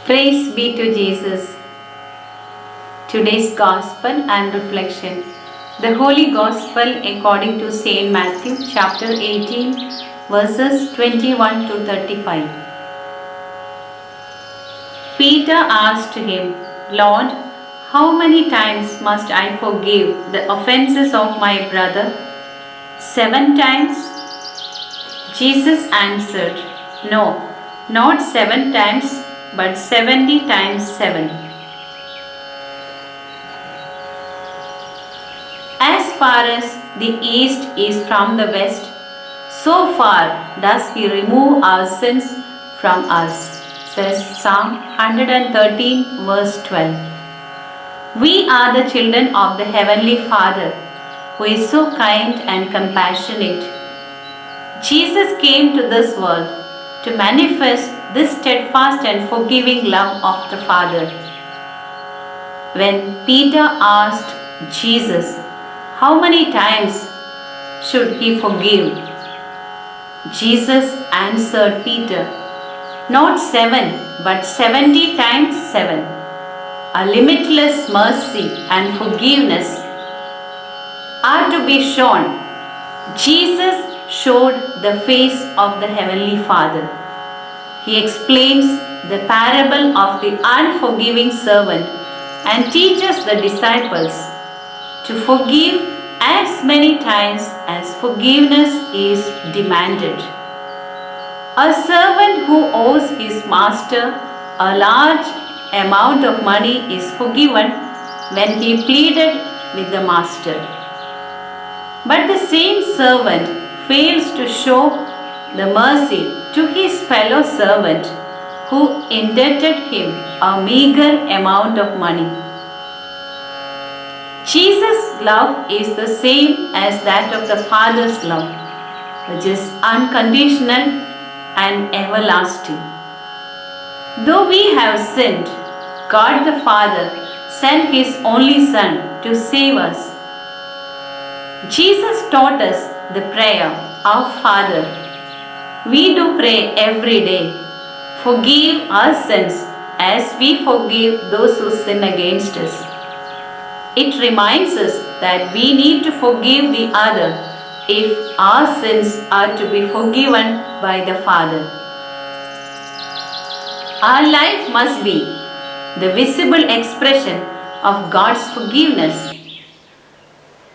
Praise be to Jesus. Today's Gospel and Reflection. The Holy Gospel according to St. Matthew chapter 18 verses 21 to 35. Peter asked him, Lord, how many times must I forgive the offenses of my brother? 7 times? Jesus answered, No, not 7 times, but 70 times 7. As far as the east is from the west, so far does He remove our sins from us, says Psalm 113 verse 12. We are the children of the Heavenly Father, who is so kind and compassionate. Jesus came to this world to manifest this steadfast and forgiving love of the Father. When Peter asked Jesus, how many times should he forgive? Jesus answered Peter, not 7, but 70 times 7. A limitless mercy and forgiveness are to be shown. Jesus showed the face of the Heavenly Father. He explains the parable of the unforgiving servant and teaches the disciples to forgive as many times as forgiveness is demanded. A servant who owes his master a large amount of money is forgiven when he pleaded with the master. But the same servant fails to show the mercy to his fellow servant who indebted him a meager amount of money. Jesus' love is the same as that of the Father's love, which is unconditional and everlasting. Though we have sinned, God the Father sent His only Son to save us. Jesus taught us the prayer, Our Father. We do pray every day, forgive our sins as we forgive those who sin against us. It reminds us that we need to forgive the other if our sins are to be forgiven by the Father. Our life must be the visible expression of God's forgiveness.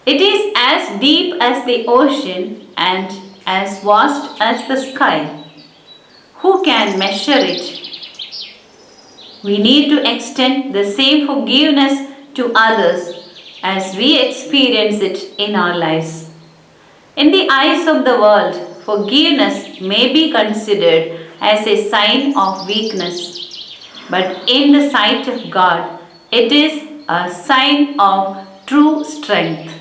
It is as deep as the ocean and as vast as the sky. Who can measure it? We need to extend the same forgiveness to others as we experience it in our lives. In the eyes of the world, forgiveness may be considered as a sign of weakness, but in the sight of God, it is a sign of true strength.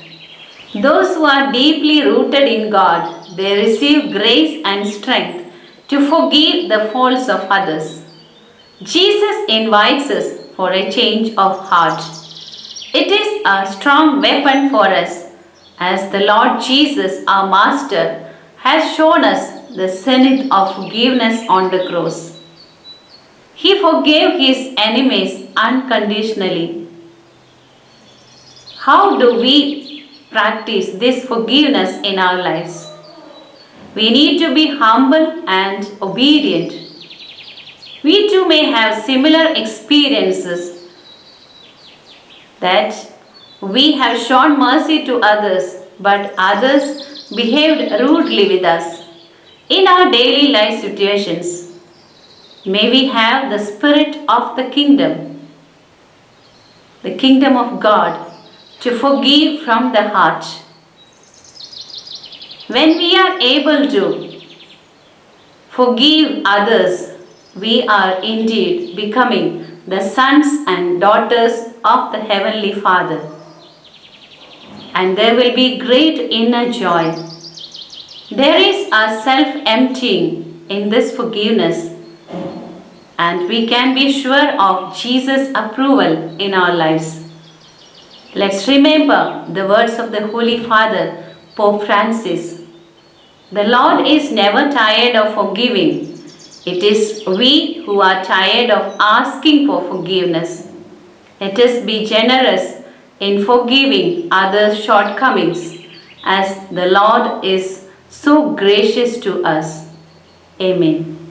Those who are deeply rooted in God, they receive grace and strength to forgive the faults of others. Jesus invites us for a change of heart. It is a strong weapon for us, as the Lord Jesus, our Master, has shown us the zenith of forgiveness on the cross. He forgave His enemies unconditionally. How do we practice this forgiveness in our lives? We need to be humble and obedient. We too may have similar experiences that we have shown mercy to others, but others behaved rudely with us. In our daily life situations, may we have the spirit of the kingdom of God, to forgive from the heart. When we are able to forgive others, we are indeed becoming the sons and daughters of the Heavenly Father. And there will be great inner joy. There is a self-emptying in this forgiveness, and we can be sure of Jesus' approval in our lives. Let's remember the words of the Holy Father, Pope Francis. The Lord is never tired of forgiving. It is we who are tired of asking for forgiveness. Let us be generous in forgiving others' shortcomings as the Lord is so gracious to us. Amen.